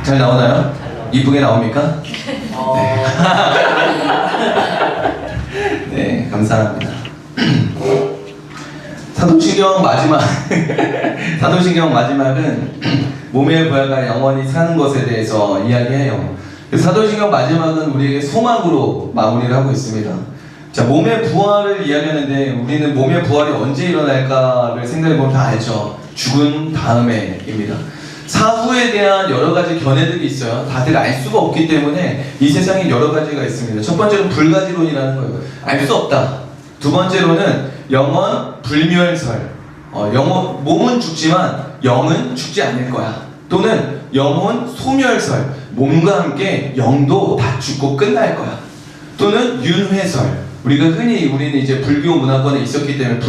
잘 나오나요? 이쁘게 나옵니까? 네. 네, 감사합니다. 사도신경 마지막 사도신경 마지막은 몸의 부활과 영원히 사는 것에 대해서 이야기해요. 사도신경 마지막은 우리에게 소망으로 마무리를 하고 있습니다. 자, 몸의 부활을 이야기하는데 우리는 몸의 부활이 언제 일어날까를 생각해보면 다 알죠. 죽은 다음에입니다. 사후에 대한 여러 가지 견해들이 있어요. 다들 알 수가 없기 때문에 이 세상에 여러 가지가 있습니다. 첫 번째는 불가지론이라는 거예요. 알 수 없다. 두 번째로는 영원 불멸설. 몸은 죽지만 영은 죽지 않을 거야. 또는 영혼 소멸설. 몸과 함께 영도 다 죽고 끝날 거야. 또는 윤회설. 우리는 이제 불교 문화권에 있었기 때문에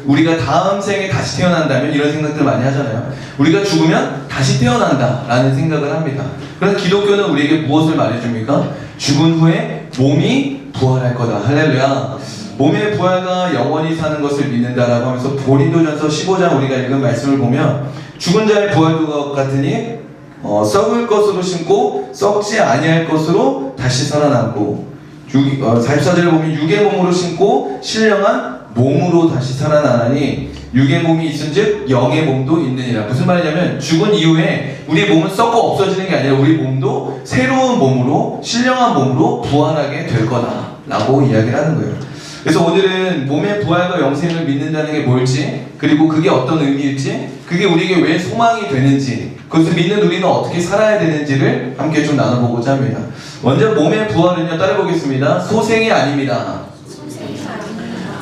우리가 다음 생에 다시 태어난다면 이런 생각들 많이 하잖아요. 우리가 죽으면 다시 태어난다 라는 생각을 합니다. 그래서 기독교는 우리에게 무엇을 말해줍니까? 죽은 후에 몸이 부활할 거다. 할렐루야. 몸의 부활과 영원히 사는 것을 믿는다라고 하면서 고린도전서 15장 우리가 읽은 말씀을 보면 죽은 자의 부활도 같으니 썩을 것으로 심고 썩지 아니할 것으로 다시 살아남고 44절을 보면 육의 몸으로 심고 신령한 몸으로 다시 살아나니 육의 몸이 있은즉 영의 몸도 있느니라. 무슨 말이냐면 죽은 이후에 우리 몸은 썩고 없어지는 게 아니라 우리 몸도 새로운 몸으로 신령한 몸으로 부활하게 될 거다 라고 이야기를 하는 거예요. 그래서 오늘은 몸의 부활과 영생을 믿는다는 게 뭘지, 그리고 그게 어떤 의미일지, 그게 우리에게 왜 소망이 되는지, 그것을 믿는 우리는 어떻게 살아야 되는지를 함께 좀 나눠보고자 합니다. 먼저 몸의 부활은요, 따라보겠습니다. 소생이 아닙니다.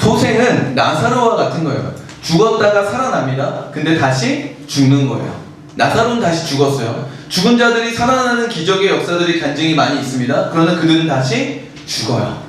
소생은 나사로와 같은 거예요. 죽었다가 살아납니다. 근데 다시 죽는 거예요. 나사로는 다시 죽었어요. 죽은 자들이 살아나는 기적의 역사들이 간증이 많이 있습니다. 그러나 그들은 다시 죽어요.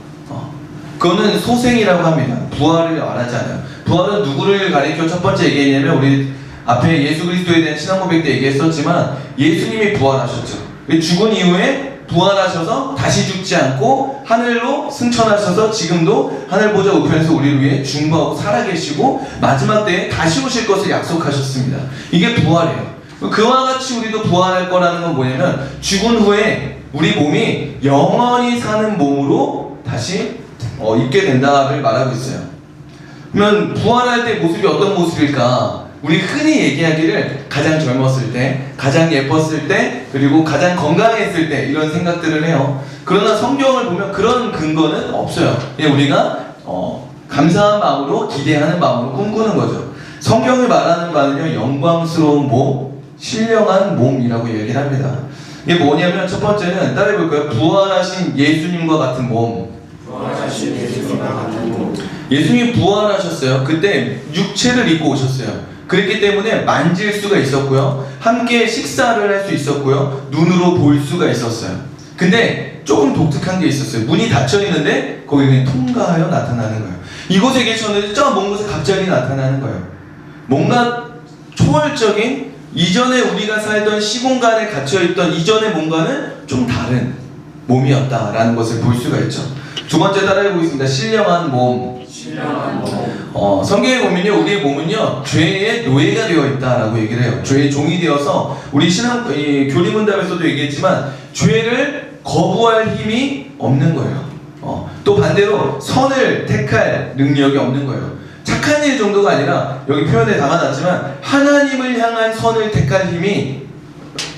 그거는 소생이라고 합니다. 부활을 말하지 않아요. 부활은 누구를 가리켜 첫 번째 얘기했냐면 우리 앞에 예수 그리스도에 대한 신앙 고백 때 얘기했었지만 예수님이 부활하셨죠. 죽은 이후에 부활하셔서 다시 죽지 않고 하늘로 승천하셔서 지금도 하늘 보좌 우편에서 우리를 위해 중보하고 살아계시고 마지막 때에 다시 오실 것을 약속하셨습니다. 이게 부활이에요. 그와 같이 우리도 부활할 거라는 건 뭐냐면 죽은 후에 우리 몸이 영원히 사는 몸으로 다시 있게 된다를 말하고 있어요. 그러면 부활할 때 모습이 어떤 모습일까? 우리 흔히 얘기하기를 가장 젊었을 때, 가장 예뻤을 때, 그리고 가장 건강했을 때 이런 생각들을 해요. 그러나 성경을 보면 그런 근거는 없어요. 그냥 우리가 감사한 마음으로 기대하는 마음으로 꿈꾸는 거죠. 성경이 말하는 바는요, 영광스러운 몸, 신령한 몸이라고 얘기를 합니다. 이게 뭐냐면 첫 번째는 따라해볼까요? 부활하신 예수님과 같은 몸. 예수님이 부활하셨어요. 그때 육체를 입고 오셨어요. 그랬기 때문에 만질 수가 있었고요, 함께 식사를 할 수 있었고요, 눈으로 볼 수가 있었어요. 근데 조금 독특한 게 있었어요. 문이 닫혀 있는데 거기 그냥 통과하여 나타나는 거예요. 이곳에 계셨는데 저 먼 곳에 갑자기 나타나는 거예요. 뭔가 초월적인, 이전에 우리가 살던 시공간에 갇혀있던 이전의 뭔가는 좀 다른 몸이었다라는 것을 볼 수가 있죠. 두 번째 따라해보겠습니다. 신령한 몸. 성경에 보면요, 우리의 몸은요, 죄의 노예가 되어 있다라고 얘기를 해요. 죄의 종이 되어서, 우리 교리문답에서도 얘기했지만, 죄를 거부할 힘이 없는 거예요. 또 반대로, 선을 택할 능력이 없는 거예요. 착한 일 정도가 아니라, 여기 표현에 담아놨지만, 하나님을 향한 선을 택할 힘이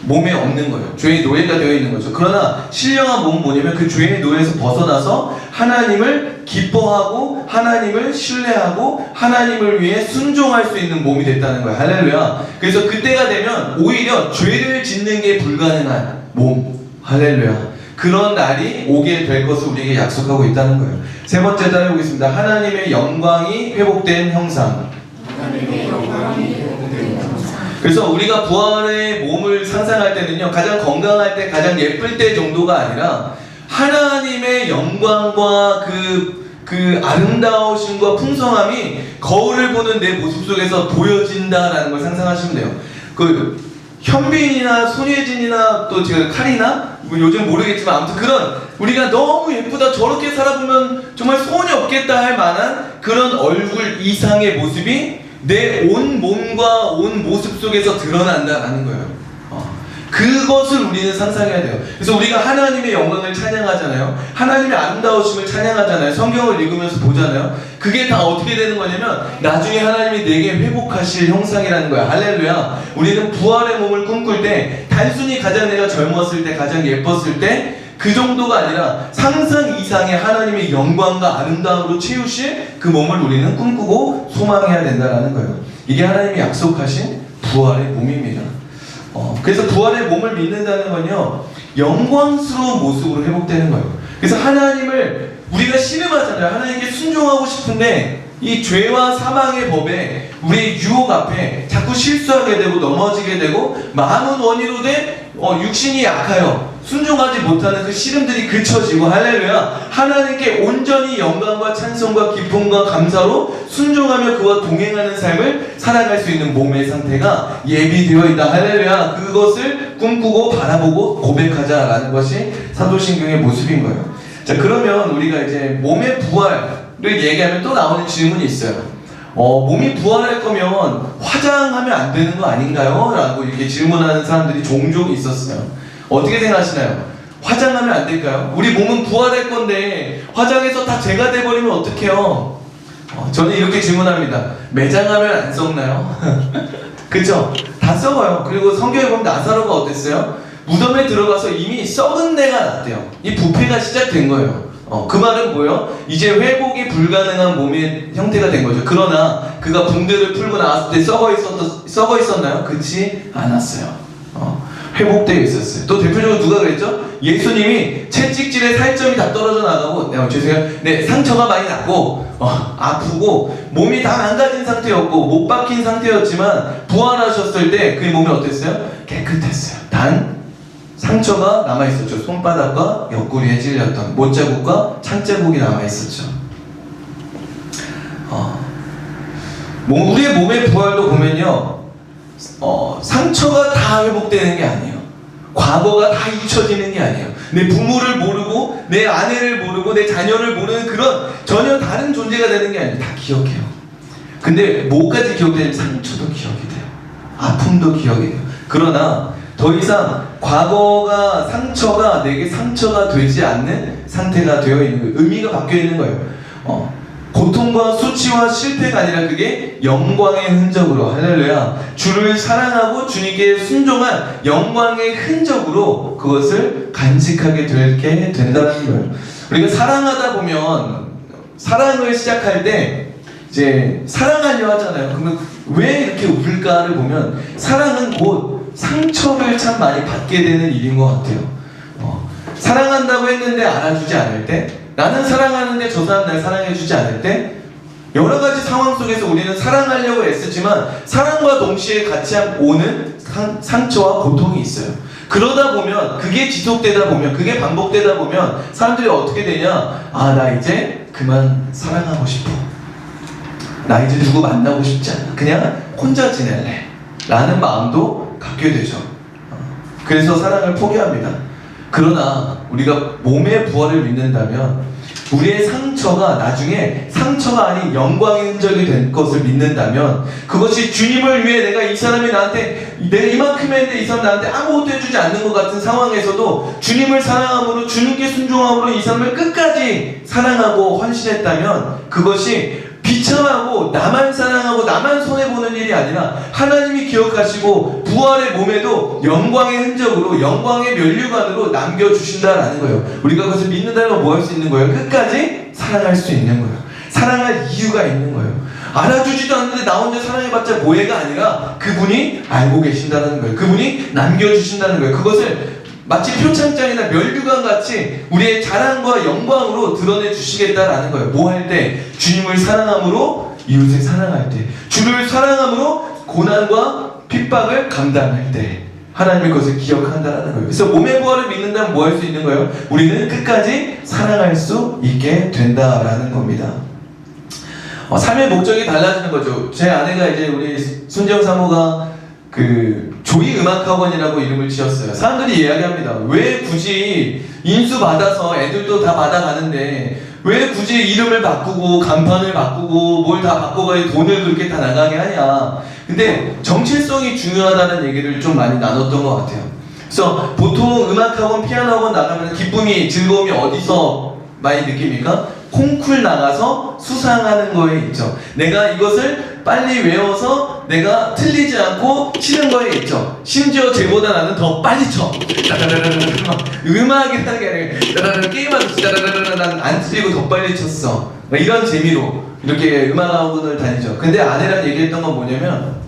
몸에 없는 거예요. 죄의 노예가 되어 있는 거죠. 그러나 신령한 몸은 뭐냐면 그 죄의 노예에서 벗어나서 하나님을 기뻐하고 하나님을 신뢰하고 하나님을 위해 순종할 수 있는 몸이 됐다는 거예요. 할렐루야. 그래서 그때가 되면 오히려 죄를 짓는 게 불가능한 몸. 할렐루야. 그런 날이 오게 될 것을 우리에게 약속하고 있다는 거예요. 세 번째 따라해보겠습니다. 하나님의 영광이 회복된 형상. 그래서 우리가 부활의 몸을 상상할 때는요, 가장 건강할 때, 가장 예쁠 때 정도가 아니라 하나님의 영광과 그 아름다우심과 풍성함이 거울을 보는 내 모습 속에서 보여진다라는 걸 상상하시면 돼요. 그 현빈이나 손예진이나 또 제가 카리나 요즘 모르겠지만 아무튼 그런 우리가 너무 예쁘다, 저렇게 살아보면 정말 소원이 없겠다 할 만한 그런 얼굴 이상의 모습이 내 온 몸과 온 모습 속에서 드러난다라는 거예요. 그것을 우리는 상상해야 돼요. 그래서 우리가 하나님의 영광을 찬양하잖아요. 하나님의 아름다우심을 찬양하잖아요. 성경을 읽으면서 보잖아요. 그게 다 어떻게 되는 거냐면 나중에 하나님이 내게 회복하실 형상이라는 거야. 할렐루야. 우리는 부활의 몸을 꿈꿀 때 단순히 가장 내가 젊었을 때, 가장 예뻤을 때 그 정도가 아니라 상상 이상의 하나님의 영광과 아름다움으로 채우실 그 몸을 우리는 꿈꾸고 소망해야 된다는 거예요. 이게 하나님이 약속하신 부활의 몸입니다. 그래서 부활의 몸을 믿는다는 건요, 영광스러운 모습으로 회복되는 거예요. 그래서 하나님을 우리가 씨름하잖아요. 하나님께 순종하고 싶은데 이 죄와 사망의 법에 우리의 유혹 앞에 자꾸 실수하게 되고 넘어지게 되고 마음은 원이로 돼 육신이 약하여 순종하지 못하는 그 씨름들이 그쳐지고, 할렐루야, 하나님께 온전히 영광과 찬송과 기쁨과 감사로 순종하며 그와 동행하는 삶을 살아갈 수 있는 몸의 상태가 예비되어 있다. 할렐루야. 그것을 꿈꾸고 바라보고 고백하자라는 것이 사도신경의 모습인 거예요. 자, 그러면 우리가 이제 몸의 부활을 얘기하면 또 나오는 질문이 있어요. 몸이 부활할 거면 화장하면 안 되는 거 아닌가요? 라고 이렇게 질문하는 사람들이 종종 있었어요. 어떻게 생각하시나요? 화장하면 안 될까요? 우리 몸은 부활할 건데 화장해서 다 죄가 돼버리면 어떡해요? 저는 이렇게 질문합니다. 매장하면 안 썩나요? 그쵸? 다 썩어요. 그리고 성경에 보면 나사로가 어땠어요? 무덤에 들어가서 이미 썩은 내가 났대요. 이 부패가 시작된 거예요. 그 말은 뭐예요? 이제 회복이 불가능한 몸의 형태가 된 거죠. 그러나 그가 붕대를 풀고 나왔을 때 썩어 있었나요? 그렇지 않았어요. 회복되어 있었어요. 또 대표적으로 누가 그랬죠? 예수님이 채찍질에 살점이 다 떨어져 나가고, 상처가 많이 났고, 아프고, 몸이 다 망가진 상태였고, 못 박힌 상태였지만, 부활하셨을 때 그의 몸이 어땠어요? 깨끗했어요. 단, 상처가 남아있었죠. 손바닥과 옆구리에 찔렸던 못자국과 창자국이 남아있었죠. 우리의 몸의 부활도 보면요, 상처가 다 회복되는 게 아니에요. 과거가 다 잊혀지는 게 아니에요. 내 부모를 모르고 내 아내를 모르고 내 자녀를 모르는 그런 전혀 다른 존재가 되는 게 아니에요. 다 기억해요. 근데 뭐까지 기억되냐면 상처도 기억이 돼요. 아픔도 기억이 돼요. 그러나 더 이상 과거가 상처가 내게 상처가 되지 않는 상태가 되어 있는 거예요. 의미가 바뀌어 있는 거예요. 고통과 수치와 실패가 아니라 그게 영광의 흔적으로, 할렐루야, 주를 사랑하고 주님께 순종한 영광의 흔적으로 그것을 간직하게 되게 된다는 거예요. 우리가 사랑하다 보면 사랑을 시작할 때 이제 사랑하려 하잖아요. 그러면 왜 이렇게 울까를 보면 사랑은 곧 상처를 참 많이 받게 되는 일인 것 같아요. 사랑한다고 했는데 알아주지 않을 때, 나는 사랑하는데 저 사람 날 사랑해주지 않을 때, 여러 가지 상황 속에서 우리는 사랑하려고 애쓰지만 사랑과 동시에 같이 오는 상처와 고통이 있어요. 그러다 보면, 그게 지속되다 보면, 그게 반복되다 보면 사람들이 어떻게 되냐? 나 이제 그만 사랑하고 싶어. 나 이제 누구 만나고 싶지 않아. 그냥 혼자 지낼래. 라는 마음도 갖게 되죠. 그래서 사랑을 포기합니다. 그러나 우리가 몸의 부활을 믿는다면 우리의 상처가 나중에 상처가 아닌 영광의 흔적이 된 것을 믿는다면, 그것이 주님을 위해 내가 이 사람이 나한테 내가 이만큼 했는데 이 사람 나한테 아무것도 해주지 않는 것 같은 상황에서도 주님을 사랑함으로, 주님께 순종함으로 이 사람을 끝까지 사랑하고 헌신했다면 그것이 비참하고 나만 사랑하고 나만 손해보는 일이 아니라 하나님이 기억하시고 부활의 몸에도 영광의 흔적으로, 영광의 면류관으로 남겨주신다라는 거예요. 우리가 그것을 믿는다면 뭐 할 수 있는 거예요? 끝까지 사랑할 수 있는 거예요. 사랑할 이유가 있는 거예요. 알아주지도 않는데 나 혼자 사랑해봤자 뭐해가 아니라 그분이 알고 계신다는 거예요. 그분이 남겨주신다는 거예요. 그것을 마치 표창장이나 면류관 같이 우리의 자랑과 영광으로 드러내 주시겠다라는 거예요. 뭐 할 때? 주님을 사랑함으로, 이웃을 사랑할 때, 주를 사랑함으로 고난과 핍박을 감당할 때 하나님의 것을 기억한다라는 거예요. 그래서 몸의 부활을 믿는다면 뭐 할 수 있는 거예요? 우리는 끝까지 사랑할 수 있게 된다라는 겁니다. 삶의 목적이 달라지는 거죠. 제 아내가 이제 우리 손재영 사모가 조이 음악학원이라고 이름을 지었어요. 사람들이 이야기합니다. 왜 굳이 인수 받아서 애들도 다 받아가는데 왜 굳이 이름을 바꾸고 간판을 바꾸고 뭘 다 바꿔가지고 돈을 그렇게 다 나가게 하냐. 근데 정체성이 중요하다는 얘기를 좀 많이 나눴던 것 같아요. 그래서 보통 음악학원, 피아노학원 나가면 기쁨이, 즐거움이 어디서 많이 느낍니까? 콩쿨 나가서 수상하는 거에 있죠. 내가 이것을 빨리 외워서 내가 틀리지 않고 치는 거에 있죠. 심지어 쟤보다 나는 더 빨리 쳐. 음악이라는 게 아니라 게임하듯이 나는 안 틀리고 더 빨리 쳤어. 이런 재미로 이렇게 음악학원을 다니죠. 근데 아내랑 얘기했던 건 뭐냐면,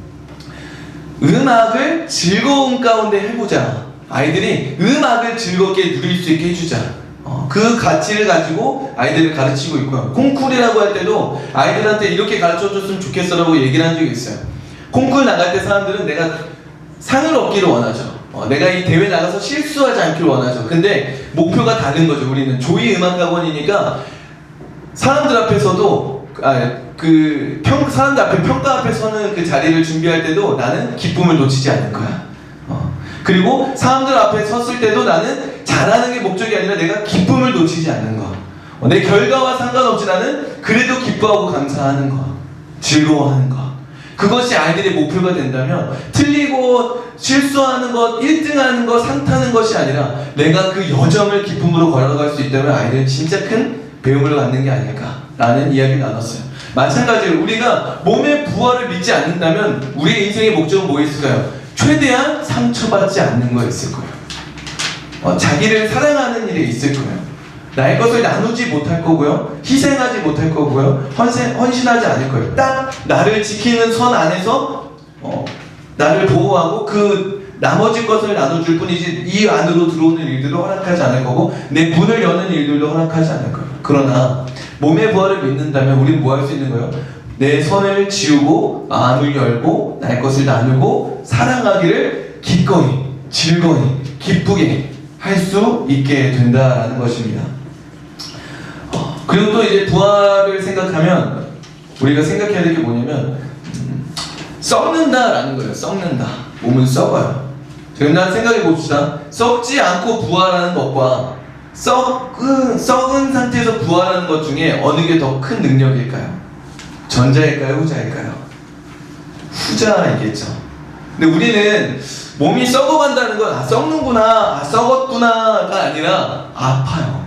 음악을 즐거움 가운데 해보자. 아이들이 음악을 즐겁게 누릴 수 있게 해주자. 그 가치를 가지고 아이들을 가르치고 있고요. 콩쿨이라고 할 때도 아이들한테 이렇게 가르쳐줬으면 좋겠어라고 얘기를 한 적이 있어요. 콩쿨 나갈 때 사람들은 내가 상을 얻기를 원하죠. 내가 이 대회 나가서 실수하지 않기를 원하죠. 근데 목표가 다른 거죠. 우리는 조이 음악학원이니까 사람들 앞에서도 사람들 앞에 평가 앞에 서는 그 자리를 준비할 때도 나는 기쁨을 놓치지 않을 거야. 그리고 사람들 앞에 섰을 때도 나는 잘하는 게 목적이 아니라 내가 기쁨을 놓치지 않는 거. 내 결과와 상관없이 나는 그래도 기뻐하고 감사하는 거, 즐거워하는 거. 그것이 아이들의 목표가 된다면 틀리고 실수하는 것, 1등하는 것, 상 타는 것이 아니라 내가 그 여정을 기쁨으로 걸어갈 수 있다면 아이들은 진짜 큰 배움을 갖는 게 아닐까라는 이야기를 나눴어요. 마찬가지로 우리가 몸의 부활을 믿지 않는다면 우리의 인생의 목적은 뭐 있을까요? 최대한 상처받지 않는 거 있을 거예요. 자기를 사랑하는 일이 있을 거예요. 나의 것을 나누지 못할 거고요. 희생하지 못할 거고요. 헌신하지 않을 거예요. 딱 나를 지키는 선 안에서 나를 보호하고 그 나머지 것을 나눠줄 뿐이지 이 안으로 들어오는 일들도 허락하지 않을 거고 내 문을 여는 일들도 허락하지 않을 거예요. 그러나 몸의 부활을 믿는다면 우리는 뭐 할 수 있는 거예요? 내 선을 지우고 마음을 열고 나의 것을 나누고 사랑하기를 기꺼이, 즐거이, 기쁘게 할 수 있게 된다라는 것입니다. 그리고 또 이제 부활을 생각하면 우리가 생각해야 될 게 뭐냐면 썩는다라는 거예요. 썩는다. 몸은 썩어요. 그럼 생각해 봅시다. 썩지 않고 부활하는 것과 썩은 상태에서 부활하는 것 중에 어느 게 더 큰 능력일까요? 전자일까요? 후자일까요? 후자이겠죠. 근데 우리는 몸이 썩어간다는 건 썩는구나, 썩었구나가 아니라 아파요.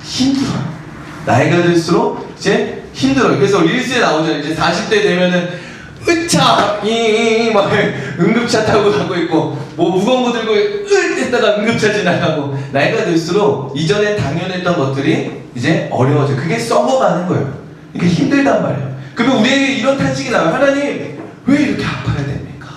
힘들어요. 나이가 들수록 이제 힘들어요. 그래서 릴스에 나오잖아요. 이제 40대 되면은 막 응급차 타고 가고 있고 뭐 무거운 거 들고 했다가 응급차 지나가고 나이가 들수록 이전에 당연했던 것들이 이제 어려워져요. 그게 썩어가는 거예요. 이게 힘들단 말이에요. 그러면 우리에게 이런 탄식이 나와요. 하나님 왜 이렇게 아파야 됩니까?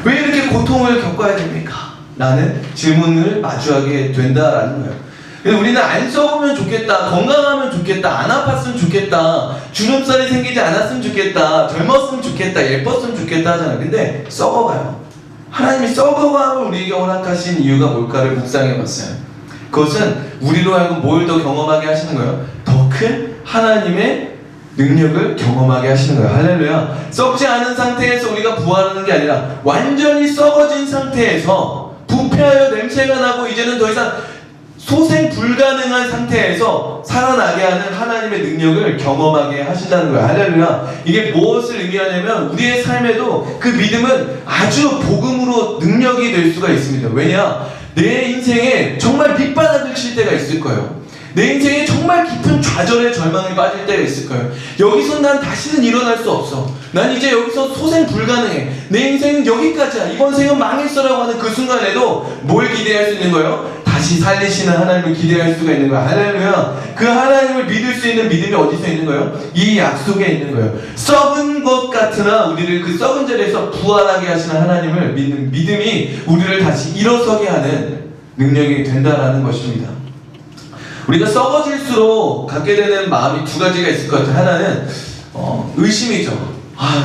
왜 이렇게 고통을 겪어야 됩니까? 라는 질문을 마주하게 된다라는 거예요. 그래서 우리는 안 썩으면 좋겠다, 건강하면 좋겠다, 안 아팠으면 좋겠다, 주름살이 생기지 않았으면 좋겠다, 젊었으면 좋겠다, 예뻤으면 좋겠다 하잖아요. 근데 썩어가요. 하나님이 썩어감을 우리에게 허락하신 이유가 뭘까를 묵상해봤어요. 그것은 우리로 하여금 뭘 더 경험하게 하시는 거예요? 더 큰 하나님의 능력을 경험하게 하시는 거예요. 할렐루야. 썩지 않은 상태에서 우리가 부활하는 게 아니라 완전히 썩어진 상태에서 부패하여 냄새가 나고 이제는 더 이상 소생 불가능한 상태에서 살아나게 하는 하나님의 능력을 경험하게 하신다는 거예요. 할렐루야. 이게 무엇을 의미하냐면 우리의 삶에도 그 믿음은 아주 복음으로 능력이 될 수가 있습니다. 왜냐? 내 인생에 정말 밑바닥을 칠 때가 있을 거예요. 내 인생에 정말 깊은 좌절의 절망에 빠질 때가 있을 거예요. 여기서 난 다시는 일어날 수 없어. 난 이제 여기서 소생 불가능해. 내 인생은 여기까지야. 이번 생은 망했어라고 하는 그 순간에도 뭘 기대할 수 있는 거예요? 다시 살리시는 하나님을 기대할 수가 있는 거예요. 할렐루야. 그 하나님을 믿을 수 있는 믿음이 어디서 있는 거예요? 이 약속에 있는 거예요. 썩은 것 같으나 우리를 그 썩은 자리에서 부활하게 하시는 하나님을 믿는 믿음이 우리를 다시 일어서게 하는 능력이 된다라는 것입니다. 우리가 썩어질수록 갖게 되는 마음이 두 가지가 있을 것 같아요. 하나는 의심이죠.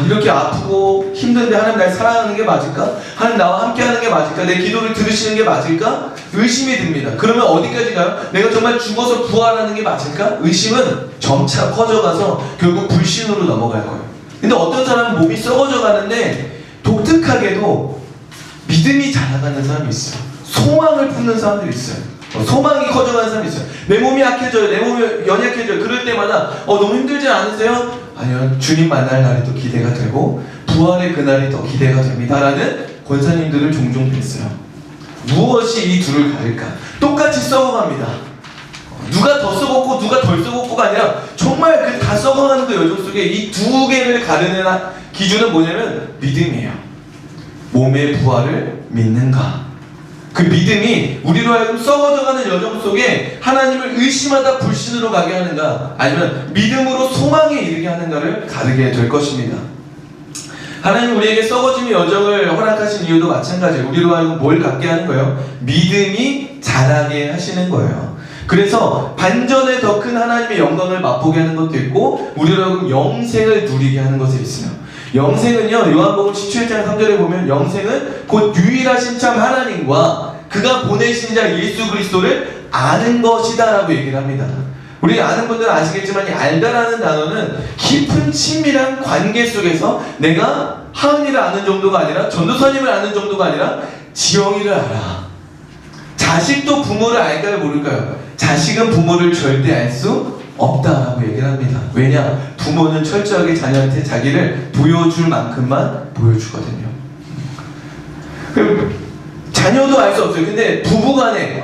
이렇게 아프고 힘든데 하나님 날 사랑하는 게 맞을까? 하나님 나와 함께 하는 게 맞을까? 내 기도를 들으시는 게 맞을까? 의심이 듭니다. 그러면 어디까지 가요? 내가 정말 죽어서 부활하는 게 맞을까? 의심은 점차 커져가서 결국 불신으로 넘어갈 거예요. 근데 어떤 사람은 몸이 썩어져 가는데 독특하게도 믿음이 자라가는 사람이 있어요. 소망을 품는 사람들이 있어요. 소망이 커져가는 사람이 있어요. 내 몸이 약해져요. 내 몸이 연약해져요. 그럴 때마다 너무 힘들지 않으세요? 아니요. 주님 만날 날이 또 기대가 되고 부활의 그날이 더 기대가 됩니다 라는 권사님들을 종종 뵀어요. 무엇이 이 둘을 가릴까? 똑같이 썩어갑니다. 누가 더 썩었고 누가 덜 썩었고가 아니라 정말 그 다 썩어가는 그 여정 속에 이 두 개를 가르는 기준은 뭐냐면 믿음이에요. 몸의 부활을 믿는가? 그 믿음이 우리로 하여금 썩어져가는 여정 속에 하나님을 의심하다 불신으로 가게 하는가, 아니면 믿음으로 소망에 이르게 하는가를 가르게 될 것입니다. 하나님 우리에게 썩어짐의 여정을 허락하신 이유도 마찬가지예요. 우리로 하여금 뭘 갖게 하는 거예요? 믿음이 자라게 하시는 거예요. 그래서 반전에 더 큰 하나님의 영광을 맛보게 하는 것도 있고, 우리로 하여금 영생을 누리게 하는 것이 있어요. 영생은요, 요한복음 17장 3절에 보면 영생은 곧 유일하신 참 하나님과 그가 보내신 자 예수 그리스도를 아는 것이다 라고 얘기를 합니다. 우리 아는 분들은 아시겠지만 이 알다라는 단어는 깊은 친밀한 관계 속에서 내가 하은이를 아는 정도가 아니라, 전도사님을 아는 정도가 아니라 지영이를 알아. 자식도 부모를 알까요 모를까요? 자식은 부모를 절대 알 수 없다라고 얘기를 합니다. 왜냐? 부모는 철저하게 자녀한테 자기를 보여줄 만큼만 보여주거든요. 자녀도 알 수 없어요. 근데 부부간에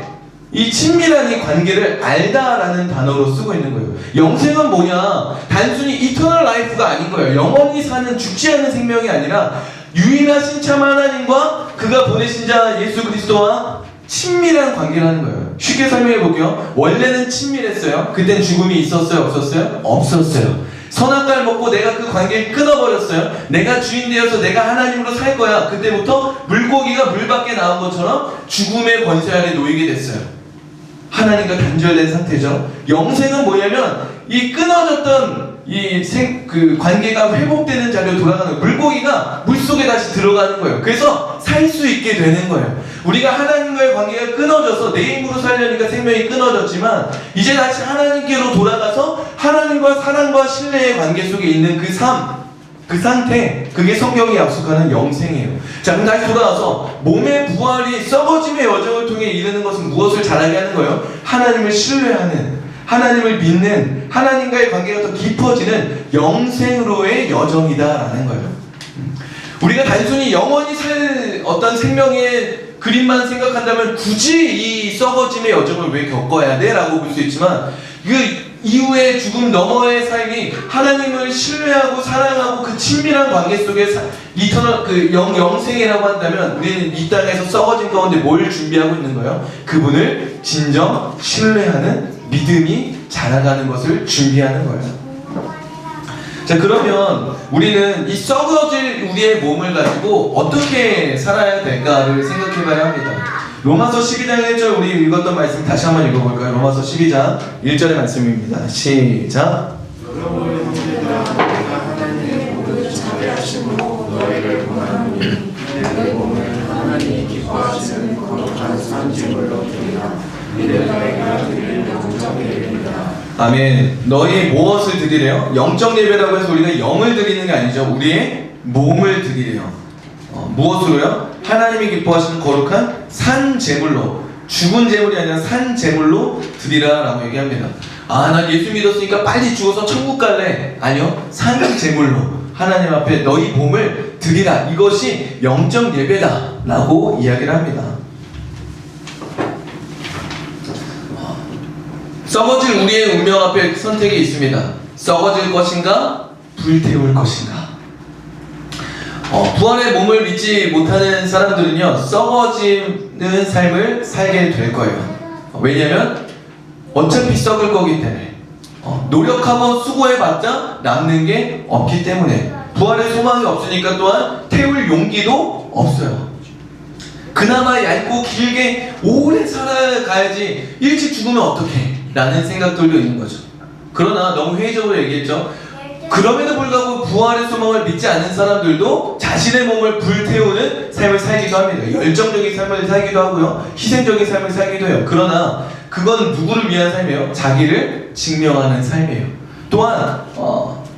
이 친밀한 이 관계를 알다라는 단어로 쓰고 있는 거예요. 영생은 뭐냐? 단순히 이터널 라이프가 아닌 거예요. 영원히 사는 죽지 않는 생명이 아니라 유일하신 참 하나님과 그가 보내신 자 예수 그리스도와 친밀한 관계를 하는 거예요. 쉽게 설명해 볼게요. 원래는 친밀했어요. 그땐 죽음이 있었어요? 없었어요? 없었어요. 선악과를 먹고 내가 그 관계를 끊어버렸어요. 내가 주인 되어서 내가 하나님으로 살 거야. 그때부터 물고기가 물 밖에 나온 것처럼 죽음의 권세 아래 놓이게 됐어요. 하나님과 단절된 상태죠. 영생은 뭐냐면 이 끊어졌던 그 관계가 회복되는 자리로 돌아가는 거예요. 물고기가 물속에 다시 들어가는 거예요. 그래서 살 수 있게 되는 거예요. 우리가 하나님과의 관계가 끊어져서 내 힘으로 살려니까 생명이 끊어졌지만, 이제 다시 하나님께로 돌아가서 하나님과 사랑과 신뢰의 관계 속에 있는 그 삶, 그 상태, 그게 성경이 약속하는 영생이에요. 자, 그럼 다시 돌아와서 몸의 부활이 썩어짐의 여정을 통해 이르는 것은 무엇을 잘하게 하는 거예요? 하나님을 신뢰하는, 하나님을 믿는, 하나님과의 관계가 더 깊어지는 영생으로의 여정이다라는 거예요. 우리가 단순히 영원히 살 어떤 생명의 그림만 생각한다면 굳이 이 썩어짐의 여정을 왜 겪어야 돼? 라고 볼 수 있지만, 그 이후의 죽음 너머의 삶이 하나님을 신뢰하고 사랑하고 그 친밀한 관계 속에 이터널 그 영생이라고 한다면, 우리는 이 땅에서 썩어진 가운데 뭘 준비하고 있는 거예요? 그분을 진정 신뢰하는 믿음이 자라가는 것을 준비하는 거예요. 자, 그러면 우리는 이 썩어질 우리의 몸을 가지고 어떻게 살아야 될까를 생각해 봐야 합니다. 로마서 12장 1절 우리 읽었던 말씀 다시 한번 읽어볼까요? 로마서 12장 1절의 말씀입니다. 시작. 아멘. 너희 무엇을 드리래요? 영적 예배라고 해서 우리가 영을 드리는 게 아니죠. 우리의 몸을 드리래요. 무엇으로요? 하나님이 기뻐하시는 거룩한 산 제물로, 죽은 제물이 아니라 산 제물로 드리라 라고 얘기합니다. 아, 난 예수 믿었으니까 빨리 죽어서 천국 갈래. 아니요, 산 제물로 하나님 앞에 너희 몸을 드리라. 이것이 영적 예배다 라고 이야기를 합니다. 썩어질 우리의 운명 앞에 선택이 있습니다. 썩어질 것인가? 불태울 것인가? 부활의 몸을 믿지 못하는 사람들은요, 썩어지는 삶을 살게 될 거예요. 왜냐면 어차피 썩을 거기 때문에, 노력하고 수고해봤자 남는 게 없기 때문에, 부활의 소망이 없으니까 또한 태울 용기도 없어요. 그나마 얇고 길게 오래 살아가야지 일찍 죽으면 어떡해? 라는 생각들도 있는 거죠. 그러나 너무 회의적으로 얘기했죠. 그럼에도 불구하고 부활의 소망을 믿지 않는 사람들도 자신의 몸을 불태우는 삶을 살기도 합니다. 열정적인 삶을 살기도 하고요, 희생적인 삶을 살기도 해요. 그러나 그건 누구를 위한 삶이에요? 자기를 증명하는 삶이에요. 또한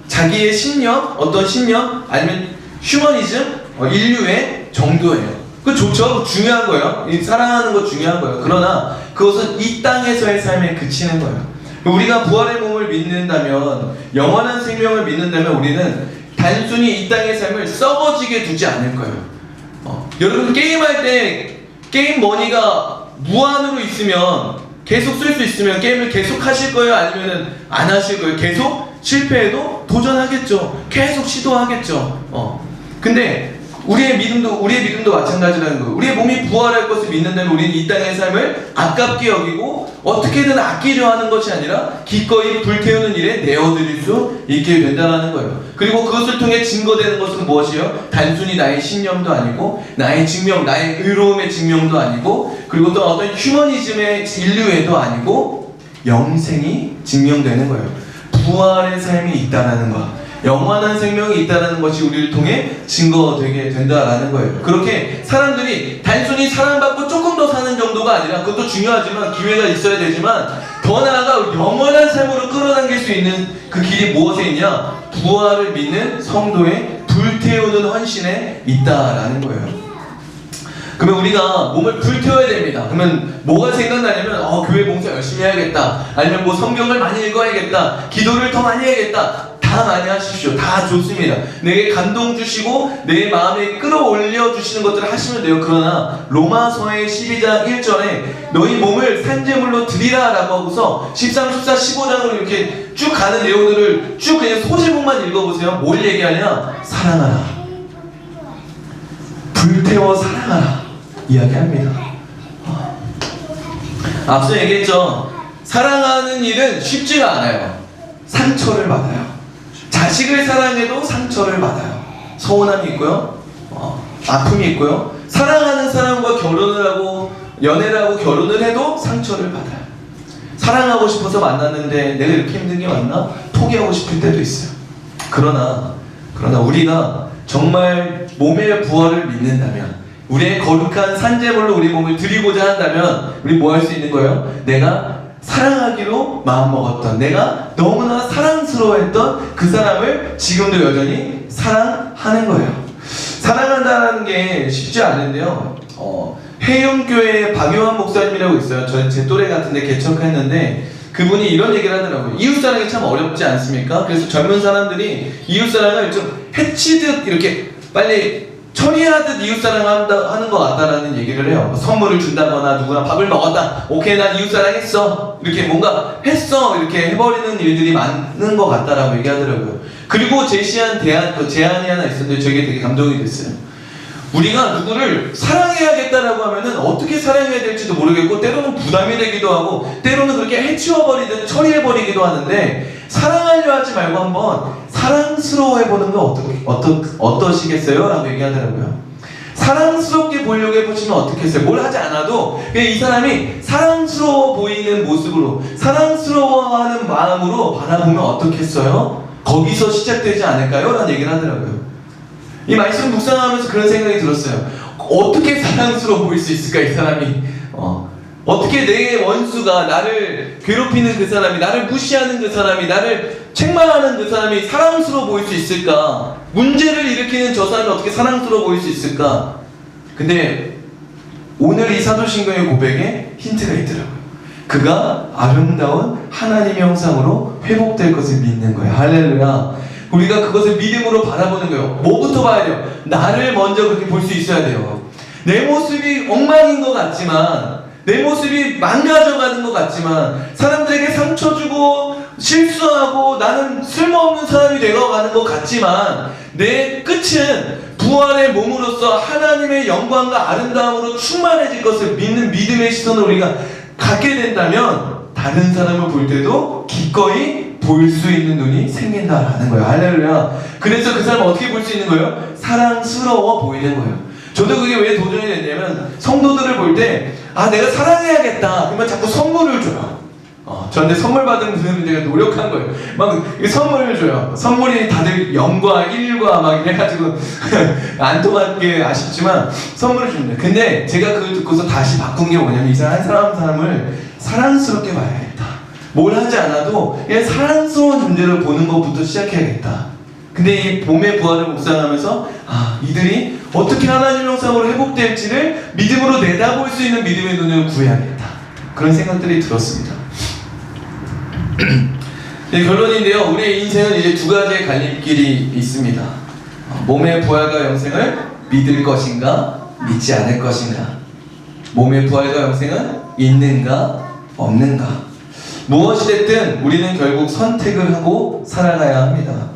자기의 신념, 어떤 신념, 아니면 휴머니즘, 인류의 정도예요. 그 좋죠. 중요한 거예요. 사랑하는 거 중요한 거예요. 그러나 그것은 이 땅에서의 삶에 그치는 거예요. 우리가 부활의 몸을 믿는다면, 영원한 생명을 믿는다면, 우리는 단순히 이 땅의 삶을 썩어지게 두지 않을 거예요. 여러분 게임할 때 게임 머니가 무한으로 있으면, 계속 쓸 수 있으면 게임을 계속 하실 거예요? 아니면 안 하실 거예요? 계속 실패해도 도전하겠죠. 계속 시도하겠죠. 근데 우리의 믿음도 마찬가지라는 거예요. 우리의 몸이 부활할 것을 믿는다면 우리는 이 땅의 삶을 아깝게 여기고 어떻게든 아끼려 하는 것이 아니라 기꺼이 불태우는 일에 내어드릴 수 있게 된다는 거예요. 그리고 그것을 통해 증거되는 것은 무엇이요? 단순히 나의 신념도 아니고 나의 증명, 나의 의로움의 증명도 아니고, 그리고 또 어떤 휴머니즘의 인류애도 아니고 영생이 증명되는 거예요. 부활의 삶이 있다라는 것, 영원한 생명이 있다는 것이 우리를 통해 증거되게 된다라는 거예요. 그렇게 사람들이 단순히 사랑받고 조금 더 사는 정도가 아니라, 그것도 중요하지만 기회가 있어야 되지만, 더 나아가 영원한 삶으로 끌어당길 수 있는 그 길이 무엇에 있냐? 부활을 믿는 성도의 불태우는 헌신에 있다라는 거예요. 그러면 우리가 몸을 불태워야 됩니다. 그러면 뭐가 생각나냐면 교회 봉사 열심히 해야겠다, 아니면 뭐 성경을 많이 읽어야겠다, 기도를 더 많이 해야겠다. 다 많이 하십시오. 다 좋습니다. 내게 감동 주시고 내 마음에 끌어올려 주시는 것들을 하시면 돼요. 그러나 로마서의 12장 1절에 너희 몸을 산제물로 드리라 라고 하고서 13, 14, 15장으로 이렇게 쭉 가는 내용들을 쭉 그냥 소제목만 읽어보세요. 뭘 얘기하냐? 사랑하라, 불태워 사랑하라 이야기합니다. 앞서 얘기했죠. 사랑하는 일은 쉽지가 않아요. 상처를 받아요. 자식을 사랑해도 상처를 받아요. 서운함이 있고요, 아픔이 있고요. 사랑하는 사람과 결혼을 하고 연애를 하고 결혼을 해도 상처를 받아요. 사랑하고 싶어서 만났는데 내가 이렇게 힘든 게 맞나? 포기하고 싶을 때도 있어요. 그러나 우리가 정말 몸의 부활을 믿는다면, 우리의 거룩한 산제물로 우리 몸을 드리고자 한다면, 우리 뭐 할 수 있는 거예요? 내가 사랑하기로 마음먹었던, 내가 너무나 사랑스러워했던 그 사람을 지금도 여전히 사랑하는 거예요. 사랑한다는 게 쉽지 않은데요. 해영교회 박요한 목사님이라고 있어요. 제 또래 같은데 개척했는데, 그분이 이런 얘기를 하더라고요. 이웃사랑이 참 어렵지 않습니까? 그래서 젊은 사람들이 이웃사랑을 좀 해치듯 이렇게 빨리 처리하듯 이웃사랑 하는 것 같다라는 얘기를 해요. 선물을 준다거나 누구나 밥을 먹었다, 오케이 난 이웃사랑 했어, 이렇게 뭔가 했어, 이렇게 해버리는 일들이 많은 것 같다라고 얘기하더라고요. 그리고 제시한 제안이 하나 있었는데 저게 되게 감동이 됐어요. 우리가 누구를 사랑해야겠다라고 하면은 어떻게 사랑해야 될지도 모르겠고, 때로는 부담이 되기도 하고, 때로는 그렇게 해치워버리든 처리해버리기도 하는데, 사랑하려 하지 말고 한번 사랑스러워해보는 거 어떠시겠어요? 라고 얘기하더라고요. 사랑스럽게 보이려고 해보시면 어떻겠어요? 뭘 하지 않아도 이 사람이 사랑스러워 보이는 모습으로, 사랑스러워하는 마음으로 바라보면 어떻겠어요? 거기서 시작되지 않을까요? 라는 얘기를 하더라고요. 이 말씀 묵상하면서 그런 생각이 들었어요. 어떻게 사랑스러워 보일 수 있을까, 이 사람이? 어떻게 내 원수가, 나를 괴롭히는 그 사람이, 나를 무시하는 그 사람이, 나를 책망하는 그 사람이 사랑스러워 보일 수 있을까? 문제를 일으키는 저 사람이 어떻게 사랑스러워 보일 수 있을까? 근데 오늘 이 사도신경의 고백에 힌트가 있더라고요. 그가 아름다운 하나님의 형상으로 회복될 것을 믿는 거예요. 할렐루야. 우리가 그것을 믿음으로 바라보는 거예요. 뭐부터 봐야 돼요? 나를 먼저 그렇게 볼 수 있어야 돼요. 내 모습이 엉망인 것 같지만, 내 모습이 망가져가는 것 같지만, 사람들에게 상처 주고 실수하고 나는 쓸모없는 사람이 되어가는 것 같지만, 내 끝은 부활의 몸으로서 하나님의 영광과 아름다움으로 충만해질 것을 믿는 믿음의 시선을 우리가 갖게 된다면, 다른 사람을 볼 때도 기꺼이 볼 수 있는 눈이 생긴다라는 거예요. 할렐루야. 그래서 그 사람을 어떻게 볼 수 있는 거예요? 사랑스러워 보이는 거예요. 저도 그게 왜 도전이 됐냐면, 성도들을 볼 때 내가 사랑해야겠다 그러면 자꾸 선물을 줘요. 저한테 선물 받은 분들은 제가 노력한 거예요. 막 선물을 줘요. 선물이 다들 0과 1과 막 이래가지고 안 통한 게 아쉽지만 선물을 줍니다. 근데 제가 그걸 듣고서 다시 바꾼 게 뭐냐면, 이 사람 한 사람을 사랑스럽게 봐야겠다. 뭘 하지 않아도 그냥 사랑스러운 존재를 보는 것부터 시작해야겠다. 근데 이 봄의 부활을 묵상하면서 이들이 어떻게 하나님 형상으로 회복될지를 믿음으로 내다볼 수 있는 믿음의 눈을 구해야겠다, 그런 생각들이 들었습니다. 결론인데요, 우리의 인생은 이제 두 가지의 갈림길이 있습니다. 몸의 부활과 영생을 믿을 것인가, 믿지 않을 것인가. 몸의 부활과 영생은 있는가 없는가. 무엇이 됐든 우리는 결국 선택을 하고 살아가야 합니다.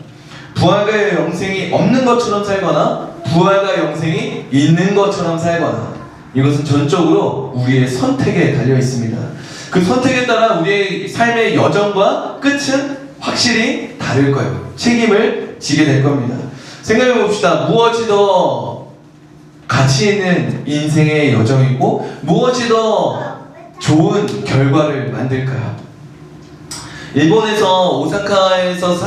부활과 영생이 없는 것처럼 살거나 부활과 영생이 있는 것처럼 살거나, 이것은 전적으로 우리의 선택에 달려 있습니다. 그 선택에 따라 우리의 삶의 여정과 끝은 확실히 다를 거예요. 책임을 지게 될 겁니다. 생각해 봅시다. 무엇이 더 가치 있는 인생의 여정이고 무엇이 더 좋은 결과를 만들까요? 일본에서 오사카에서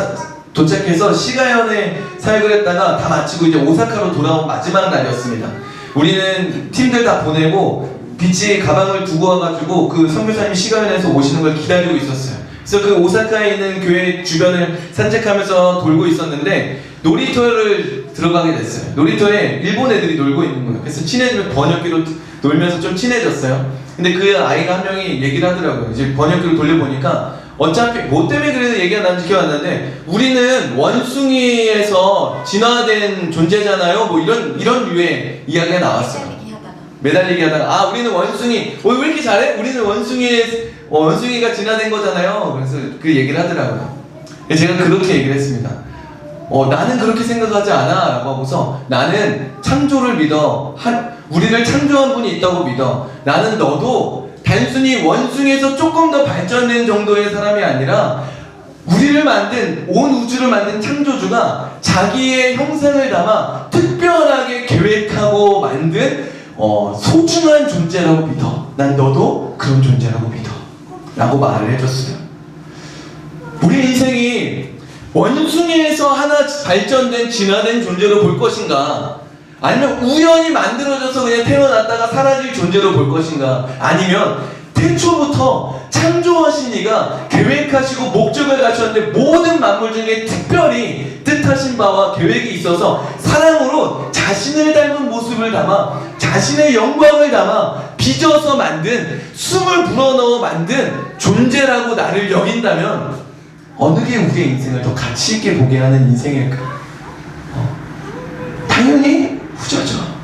도착해서 시가현에 사역을 했다가 다 마치고 이제 오사카로 돌아온 마지막 날이었습니다. 우리는 팀들 다 보내고 비치에 가방을 두고 와가지고 그 선교사님이 시가현에서 오시는 걸 기다리고 있었어요. 그래서 그 오사카에 있는 교회 주변을 산책하면서 돌고 있었는데 놀이터를 들어가게 됐어요. 놀이터에 일본 애들이 놀고 있는 거예요. 그래서 친해지면 번역기로 놀면서 좀 친해졌어요. 근데 그 아이가 한 명이 얘기를 하더라고요. 이제 번역기로 돌려보니까 어차피 뭐 때문에 그래서 얘기가 나는지 기억 안 나는데, 우리는 원숭이에서 진화된 존재잖아요. 뭐 이런 류의 이야기가 나왔어요. 매달리기 하다가 우리는 원숭이, 왜 이렇게 잘해? 우리는 원숭이가 진화된 거잖아요. 그래서 그 얘기를 하더라고요. 제가 그렇게 얘기를 했습니다. 나는 그렇게 생각하지 않아 라고 하고서, 나는 창조를 믿어. 우리를 창조한 분이 있다고 믿어. 나는 너도 단순히 원숭이에서 조금 더 발전된 정도의 사람이 아니라 우리를 만든, 온 우주를 만든 창조주가 자기의 형상을 담아 특별하게 계획하고 만든 소중한 존재라고 믿어. 난 너도 그런 존재라고 믿어 라고 말을 해줬어요. 우리 인생이 원숭이에서 하나 발전된 진화된 존재로 볼 것인가, 아니면 우연히 만들어져서 그냥 태어났다가 사라질 존재로 볼 것인가, 아니면 태초부터 창조하신 이가 계획하시고 목적을 갖추었는데 모든 만물 중에 특별히 뜻하신 바와 계획이 있어서 사랑으로 자신을 닮은 모습을 담아 자신의 영광을 담아 빚어서 만든, 숨을 불어넣어 만든 존재라고 나를 여긴다면 어느 게 우리의 인생을 더 가치 있게 보게 하는 인생일까? 당연히 후자죠.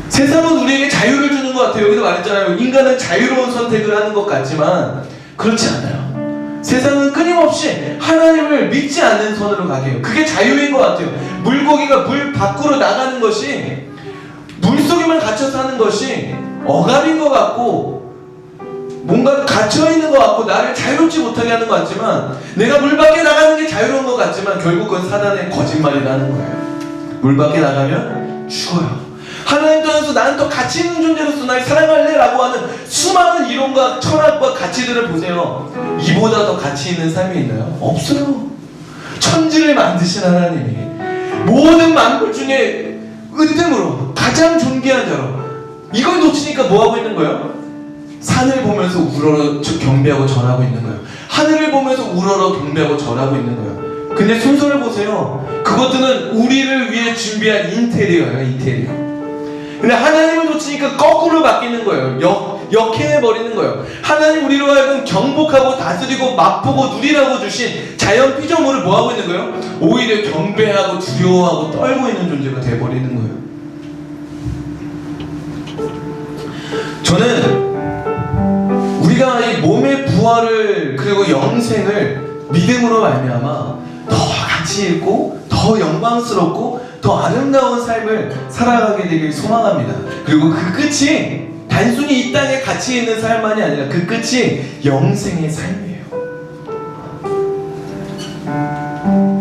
세상은 우리에게 자유를 주는 것 같아요. 여기서 말했잖아요. 인간은 자유로운 선택을 하는 것 같지만 그렇지 않아요. 세상은 끊임없이 하나님을 믿지 않는 선으로 가게 해요. 그게 자유인 것 같아요. 물고기가 물 밖으로 나가는 것이, 물속에만 갇혀 사는 것이 억압인 것 같고 뭔가 갇혀있는 것 같고 나를 자유롭지 못하게 하는 것 같지만, 내가 물 밖에 나가는 게 자유로운 것 같지만 결국 그건 사단의 거짓말이라는 거예요. 물 밖에 나가면 죽어요. 하나님 떠나서 나는 더 가치 있는 존재로서 날 사랑할래 라고 하는 수많은 이론과 철학과 가치들을 보세요. 이보다 더 가치 있는 삶이 있나요? 없어요. 천지를 만드신 하나님이 모든 만물 중에 으뜸으로 가장 존귀한 자로, 이걸 놓치니까 뭐하고 있는 거예요? 산을 보면서 우러러 경배하고 절하고 있는 거예요. 하늘을 보면서 우러러 경배하고 절하고 있는 거예요. 근데 순서를 보세요. 그것들은 우리를 위해 준비한 인테리어예요. 인테리어. 근데 하나님을 놓치니까 거꾸로 바뀌는 거예요. 역행해버리는 거예요. 하나님 우리로 하여금 경복하고 다스리고 맛보고 누리라고 주신 자연 피조물을 뭐하고 있는 거예요? 오히려 경배하고 두려워하고 떨고 있는 존재가 돼버리는 거예요. 저는 우리가 이 몸의 부활을 그리고 영생을 믿음으로 말미암아 더 가치 있고 더 영광스럽고 더 아름다운 삶을 살아가게 되길 소망합니다. 그리고 그 끝이 단순히 이 땅에 가치 있는 삶만이 아니라 그 끝이 영생의 삶이에요.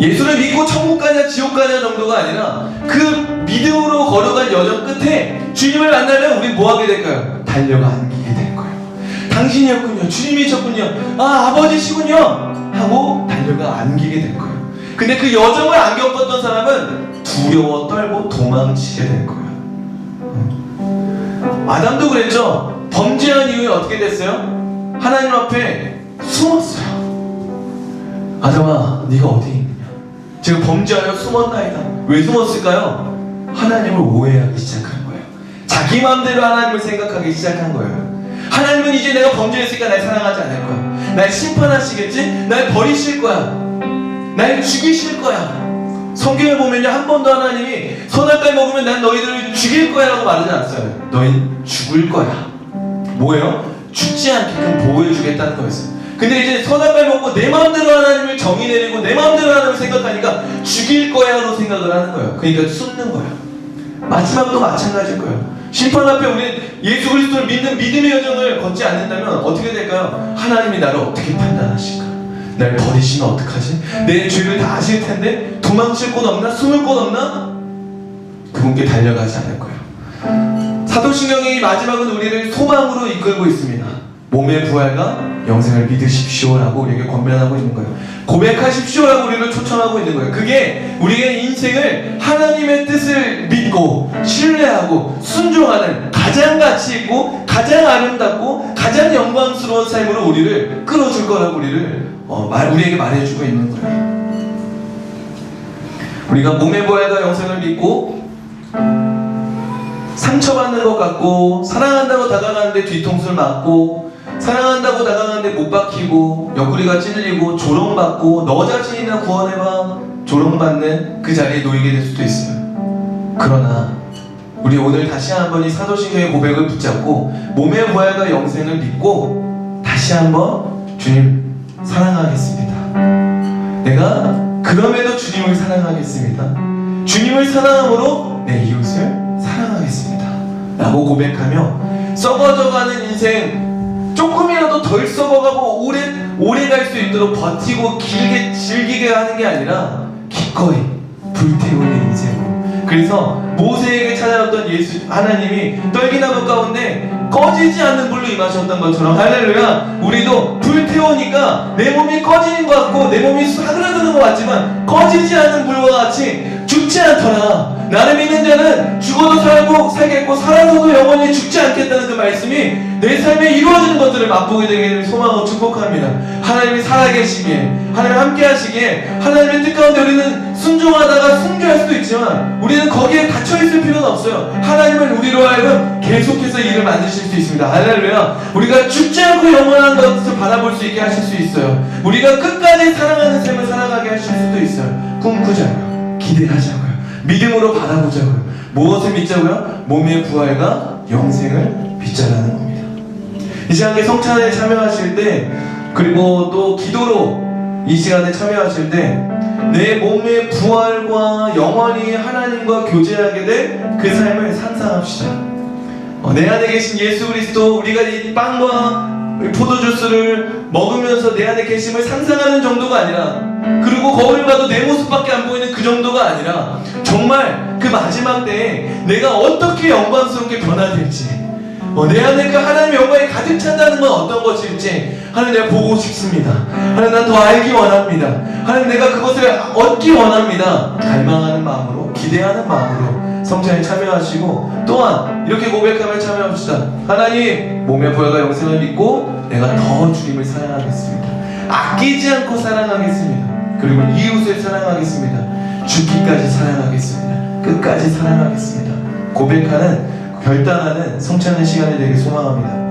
예수를 믿고 천국 가냐 지옥 가냐 정도가 아니라 그 믿음으로 걸어간 여정 끝에 주님을 만나면 우리 뭐 하게 될까요? 달려가 안기게 될 거예요. 당신이었군요. 주님이셨군요. 아버지시군요. 하고 달려가 안기게 될 거예요. 근데 그 여정을 안 겪었던 사람은 두려워 떨고 도망치게 될 거예요. 아담도 그랬죠. 범죄한 이후에 어떻게 됐어요? 하나님 앞에 숨었어요. 아담아, 네가 어디 있느냐? 제가 범죄하여 숨었나이다. 왜 숨었을까요? 하나님을 오해하기 시작한 거예요. 자기 마음대로 하나님을 생각하기 시작한 거예요. 하나님은 이제 내가 범죄했으니까 날 사랑하지 않을 거야. 날 심판하시겠지? 날 버리실 거야. 날 죽이실 거야. 성경에 보면요, 한 번도 하나님이 선악과를 먹으면 난 너희들을 죽일 거야 라고 말하지 않았어요. 너희 죽을 거야. 뭐예요? 죽지 않게끔 보호해 주겠다는 거였어요. 근데 이제 선악과를 먹고 내 마음대로 하나님을 정의 내리고 내 마음대로 하나님을 생각하니까 죽일 거야 라고 생각을 하는 거예요. 그러니까 숨는 거예요. 마지막도 마찬가지일 거예요. 심판 앞에 우리 예수 그리스도를 믿는 믿음의 여정을 걷지 않는다면 어떻게 될까요? 하나님이 나를 어떻게 판단하실까? 날 버리시면 어떡하지? 내 죄를 다 아실 텐데 도망칠 곳 없나? 숨을 곳 없나? 그분께 달려가지 않을 거예요. 사도신경의 마지막은 우리를 소망으로 이끌고 있습니다. 몸의 부활과 영생을 믿으십시오라고 우리에게 권면하고 있는 거예요. 고백하십시오라고 우리를 초청하고 있는 거예요. 그게 우리의 인생을 하나님의 뜻을 믿고 신뢰하고 순종하는 가장 가치 있고 가장 아름답고 가장 영광스러운 삶으로 우리를 끌어줄 거라고 우리에게 말해주고 있는 거예요. 우리가 몸의 부활과 영생을 믿고 상처받는 것 같고 사랑한다고 다가가는데 뒤통수를 맞고 사랑한다고 다가가는데 못 박히고 옆구리가 찔리고 조롱받고 너 자신이나 구원해봐 조롱받는 그 자리에 놓이게 될 수도 있어요. 그러나 우리 오늘 다시 한번 이 사도신경의 고백을 붙잡고 몸의 부활과 영생을 믿고 다시 한번 주님 사랑하겠습니다. 내가 그럼에도 주님을 사랑하겠습니다. 주님을 사랑함으로 내 이웃을 사랑하겠습니다 라고 고백하며 썩어져가는 인생 조금이라도 덜 썩어가고 오래 갈 수 있도록 버티고 길게 즐기게 하는 게 아니라 기꺼이 불태우는 인생으로. 그래서 모세에게 찾아왔던 하나님이 떨기나무 가운데 꺼지지 않는 불로 임하셨던 것처럼 할렐루야, 우리도 불태우니까 내 몸이 꺼지는 것 같고 내 몸이 사그라드는 것 같지만 꺼지지 않는 불과 같이 죽지 않더라. 나를 믿는 자는 죽어도 살겠고 살아서도 영원히 죽지 않겠다는 그 말씀이 내 삶에 이루어지는 것들을 맛보게 되기를 소망하고 축복합니다. 하나님이 살아계시기에, 하나님 함께 하시기에, 하나님의 뜻 가운데 우리는 순종하다가 순교할 수도 있지만 우리는 거기에 갇혀있을 필요는 없어요. 하나님은 우리로 하여금 계속해서 일을 만드실 수 있습니다. 할렐루야. 우리가 죽지 않고 영원한 것을 바라볼 수 있게 하실 수 있어요. 우리가 끝까지 사랑하는 삶을 살아가게 하실 수도 있어요. 꿈꾸자고요. 기대하자고요. 믿음으로 바라보자고요. 무엇을 믿자고요? 몸의 부활과 영생을 믿자라는 겁니다. 이 시간에 성찬에 참여하실 때, 그리고 또 기도로 이 시간에 참여하실 때 내 몸의 부활과 영원히 하나님과 교제하게 될 그 삶을 상상합시다. 내 안에 계신 예수 그리스도, 우리가 이 빵과 포도주스를 먹으면서 내 안에 계심을 상상하는 정도가 아니라, 그리고 거울을 봐도 내 모습밖에 안 보이는 그 정도가 아니라 정말 그 마지막 때에 내가 어떻게 영광스럽게 변화될지, 내 안에 그 하나님의 영광이 가득 찬다는 건 어떤 것일지 하나님 내가 보고 싶습니다. 하나님 난 더 알기 원합니다. 하나님 내가 그것을 얻기 원합니다. 갈망하는 마음으로, 기대하는 마음으로 성찬에 참여하시고, 또한 이렇게 고백하며 참여합시다. 하나님, 몸의 부활과 영생을 믿고 내가 더 주님을 사랑하겠습니다. 아끼지 않고 사랑하겠습니다. 그리고 이웃을 사랑하겠습니다. 죽기까지 사랑하겠습니다. 끝까지 사랑하겠습니다. 고백하는, 결단하는 성찬의 시간이 되길 소망합니다.